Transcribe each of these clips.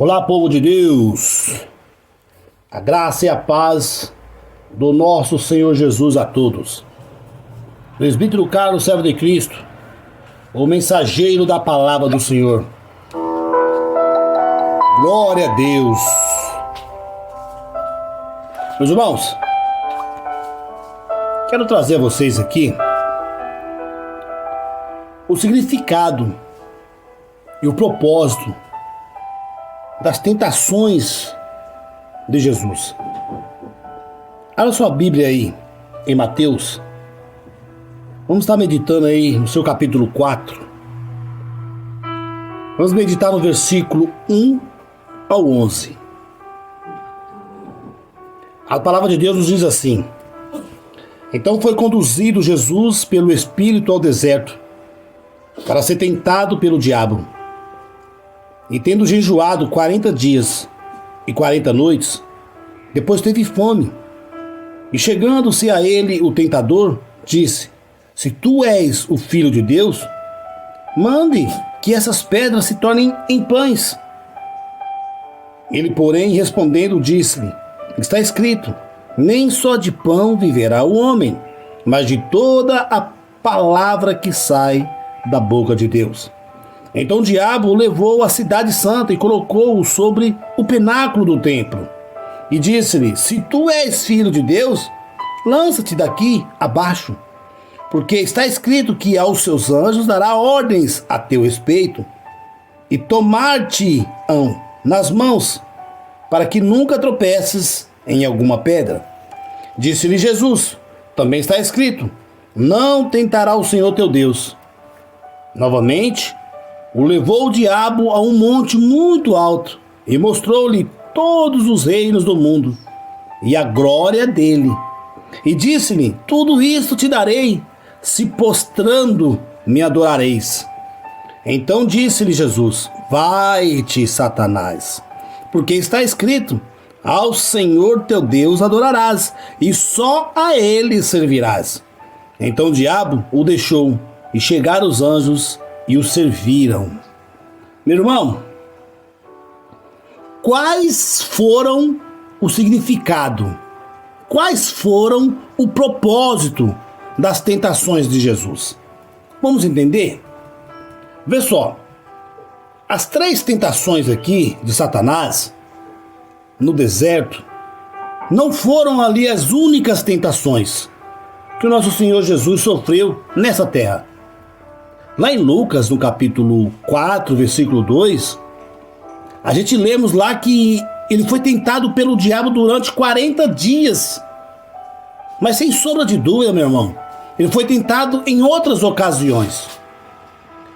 Olá, povo de Deus, a graça e a paz do nosso Senhor Jesus a todos. Presbítero Carlos, servo de Cristo, o mensageiro da palavra do Senhor. Glória a Deus. Meus irmãos, quero trazer a vocês aqui o significado e o propósito das tentações de Jesus. Abra sua Bíblia aí em Mateus. Vamos estar meditando aí no seu capítulo 4. Vamos meditar no versículo 1 ao 11. A palavra de Deus nos diz assim: Então foi conduzido Jesus pelo Espírito ao deserto, para ser tentado pelo diabo. E tendo jejuado 40 dias e 40 noites, depois teve fome. E chegando-se a ele o tentador, disse: Se tu és o Filho de Deus, mande que essas pedras se tornem em pães. Ele, porém, respondendo, disse-lhe: Está escrito, nem só de pão viverá o homem, mas de toda a palavra que sai da boca de Deus. Então o diabo o levou à cidade santa e colocou-o sobre o pináculo do templo. E disse-lhe: Se tu és filho de Deus, lança-te daqui abaixo, porque está escrito que aos seus anjos dará ordens a teu respeito, e tomar-te-ão nas mãos, para que nunca tropeces em alguma pedra. Disse-lhe Jesus: Também está escrito, não tentará o Senhor teu Deus. Novamente, o levou o diabo a um monte muito alto e mostrou-lhe todos os reinos do mundo e a glória dele. E disse-lhe: Tudo isto te darei, se postrando me adorareis. Então disse-lhe Jesus: Vai-te, Satanás, porque está escrito, ao Senhor teu Deus adorarás, e só a ele servirás. Então o diabo o deixou, e chegaram os anjos e o serviram. Meu irmão, quais foram o significado? Quais foram o propósito das tentações de Jesus? Vamos entender? Vê só, as 3 tentações aqui de Satanás no deserto não foram ali as únicas tentações que o nosso Senhor Jesus sofreu nessa terra. Lá em Lucas, no capítulo 4, versículo 2, a gente lemos lá que ele foi tentado pelo diabo durante 40 dias. Mas sem sombra de dúvida, meu irmão, ele foi tentado em outras ocasiões.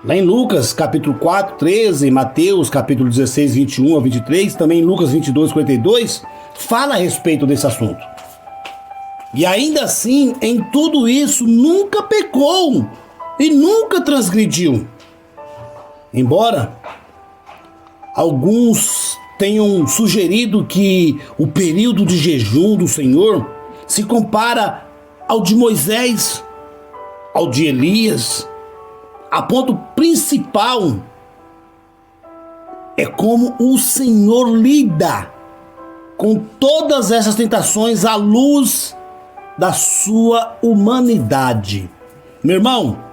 Lá em Lucas, capítulo 4, 13, Mateus, capítulo 16, 21 a 23, também em Lucas 22, 42, fala a respeito desse assunto. E ainda assim, em tudo isso, nunca pecou e nunca transgrediu. Embora alguns tenham sugerido que o período de jejum do Senhor se compara ao de Moisés, ao de Elias, a ponto principal é como o Senhor lida com todas essas tentações à luz da sua humanidade. Meu irmão,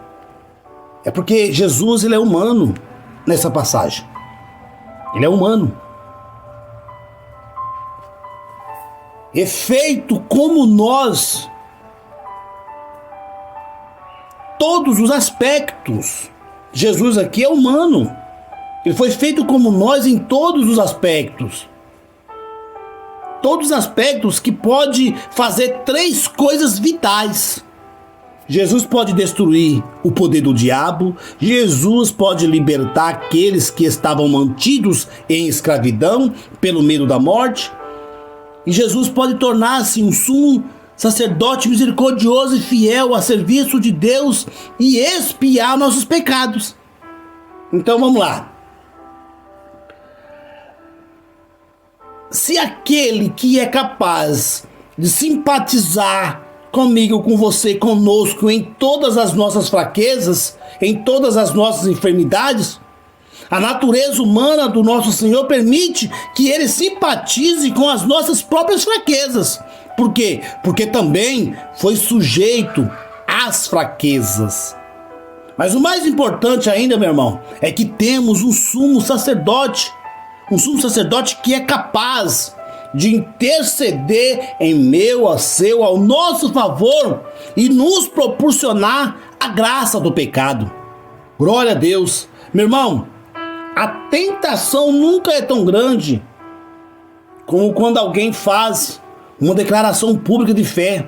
é porque Jesus ele é humano nessa passagem. Ele é humano. É feito como nós. Todos os aspectos. Jesus aqui é humano. Ele foi feito como nós em todos os aspectos. Todos os aspectos que pode fazer 3 coisas vitais. Jesus pode destruir o poder do diabo. Jesus pode libertar aqueles que estavam mantidos em escravidão pelo medo da morte. E Jesus pode tornar-se um sumo sacerdote misericordioso e fiel a serviço de Deus e expiar nossos pecados. Então vamos lá. Se aquele que é capaz de simpatizar comigo, com você, conosco, em todas as nossas fraquezas, em todas as nossas enfermidades, A natureza humana do nosso Senhor permite que ele simpatize com as nossas próprias fraquezas. Por quê? Porque também foi sujeito às fraquezas. Mas o mais importante ainda, meu irmão, é que temos um sumo sacerdote que é capaz de interceder em meu, a seu, ao nosso favor e nos proporcionar a graça do pecado. Glória a Deus. Meu irmão, a tentação nunca é tão grande como quando alguém faz uma declaração pública de fé,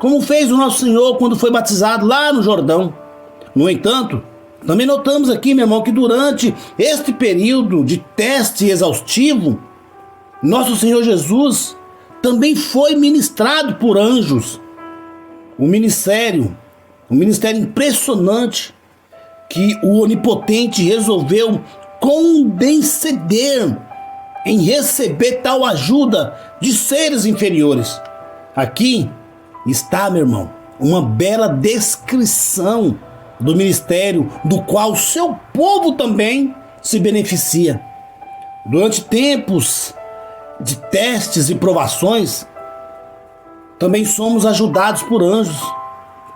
como fez o nosso Senhor quando foi batizado lá no Jordão. No entanto, também notamos aqui, meu irmão, que durante este período de teste exaustivo, nosso Senhor Jesus também foi ministrado por anjos. Um ministério impressionante que o Onipotente resolveu condescender em receber tal ajuda de seres inferiores. Aqui está, meu irmão, uma bela descrição do ministério do qual o seu povo também se beneficia. Durante tempos de testes e provações, também somos ajudados por anjos,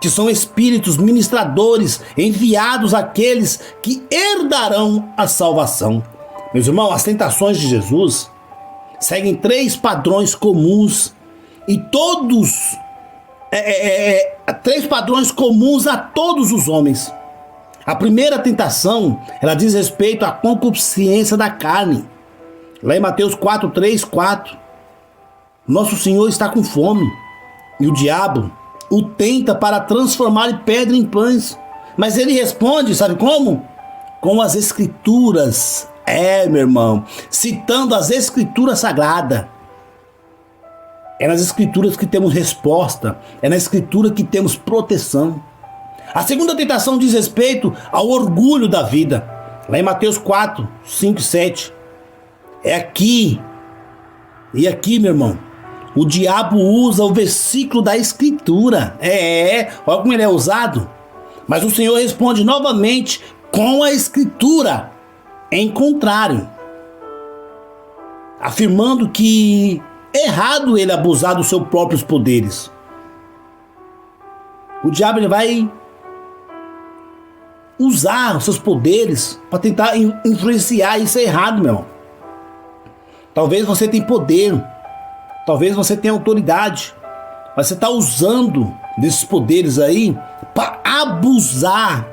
que são espíritos ministradores enviados àqueles que herdarão a salvação. Meus irmãos, as tentações de Jesus seguem 3 padrões comuns e todos 3 padrões comuns a todos os homens. A primeira tentação, ela diz respeito à concupiscência da carne. Lá em Mateus 4:3-4, nosso Senhor está com fome e o diabo o tenta para transformar pedra em pães. Mas ele responde, sabe como? Com as escrituras. Meu irmão, citando as escrituras sagradas. É nas escrituras que temos resposta. É na escritura que temos proteção. A segunda tentação diz respeito ao orgulho da vida. Lá em Mateus 4:5-7. É aqui. E aqui, meu irmão, o diabo usa o versículo da escritura. Olha como ele é usado. Mas o Senhor responde novamente com a escritura em contrário, afirmando que é errado ele abusar dos seus próprios poderes. O diabo ele vai usar os seus poderes para tentar influenciar. Isso é errado, meu irmão. Talvez você tenha poder, talvez você tenha autoridade, mas você está usando desses poderes aí para abusar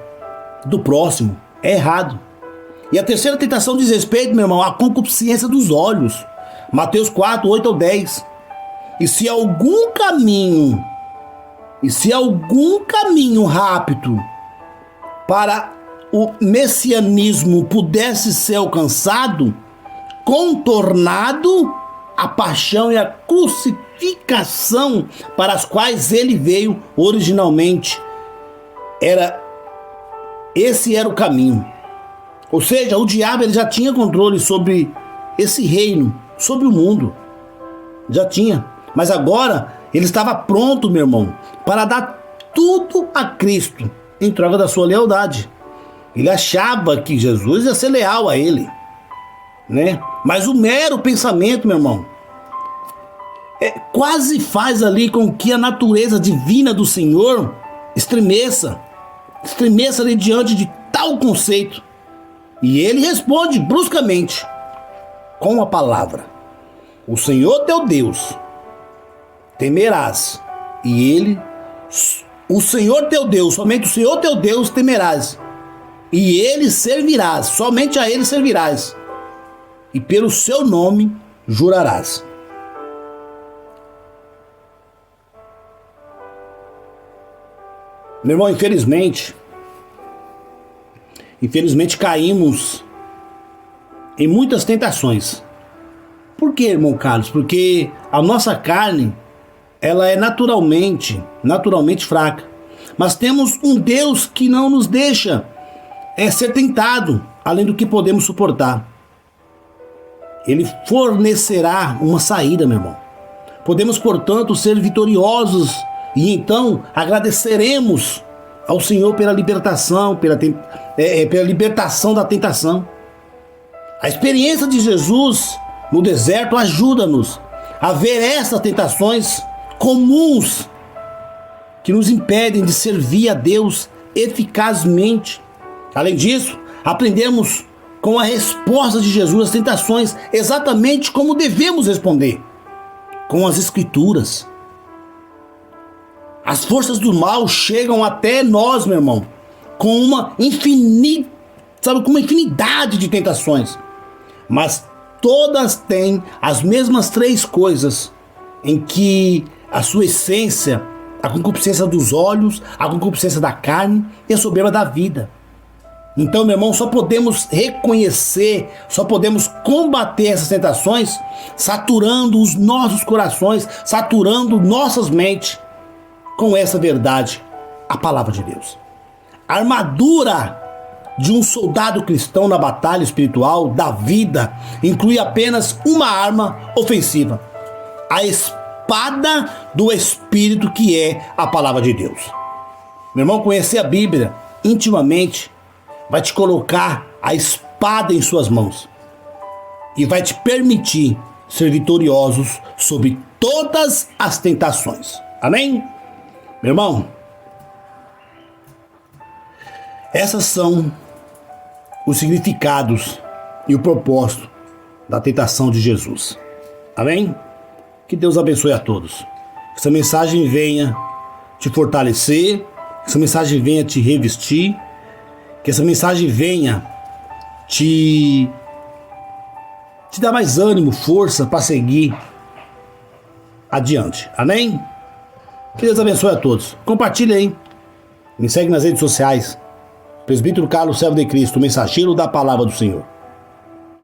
do próximo. É errado. E a terceira tentação diz respeito, meu irmão, à concupiscência dos olhos. Mateus 4:8-10. E se algum caminho rápido para o messianismo pudesse ser alcançado, contornado a paixão e a crucificação para as quais ele veio originalmente, esse era o caminho. Ou seja, o diabo ele já tinha controle sobre esse reino, sobre o mundo. Já tinha. Mas agora ele estava pronto, meu irmão, para dar tudo a Cristo em troca da sua lealdade. Ele achava que Jesus ia ser leal a ele, né? Mas o mero pensamento, meu irmão, quase faz ali com que a natureza divina do Senhor estremeça ali diante de tal conceito. E ele responde bruscamente com a palavra: o Senhor teu Deus temerás, o Senhor teu Deus, somente o Senhor teu Deus temerás, e ele servirás, somente a ele servirás, e pelo seu nome jurarás. Meu irmão, infelizmente caímos em muitas tentações. Por quê, irmão Carlos? Porque a nossa carne, ela é naturalmente fraca. Mas temos um Deus que não nos deixa ser tentado além do que podemos suportar. Ele fornecerá uma saída, meu irmão. Podemos, portanto, ser vitoriosos e então agradeceremos ao Senhor pela libertação, pela libertação da tentação. A experiência de Jesus no deserto ajuda-nos a ver essas tentações comuns que nos impedem de servir a Deus eficazmente. Além disso, aprendemos com a resposta de Jesus às tentações exatamente como devemos responder, com as Escrituras. As forças do mal chegam até nós, meu irmão, com uma infinidade de tentações, mas todas têm as mesmas três coisas, em que a sua essência, a concupiscência dos olhos, a concupiscência da carne e a soberba da vida. Então, meu irmão, só podemos reconhecer, só podemos combater essas tentações saturando os nossos corações, saturando nossas mentes com essa verdade, a palavra de Deus. A armadura de um soldado cristão na batalha espiritual da vida inclui apenas uma arma ofensiva: a espada do Espírito, que é a palavra de Deus. Meu irmão, conhecer a Bíblia intimamente vai te colocar a espada em suas mãos e vai te permitir ser vitoriosos sobre todas as tentações. Amém? Meu irmão, essas são os significados e o propósito da tentação de Jesus. Amém? Que Deus abençoe a todos. Que essa mensagem venha te fortalecer, que essa mensagem venha te revestir, que essa mensagem venha te dar mais ânimo, força para seguir adiante. Amém? Que Deus abençoe a todos. Compartilhe aí. Me segue nas redes sociais. Presbítero Carlos, servo de Cristo, mensageiro da palavra do Senhor.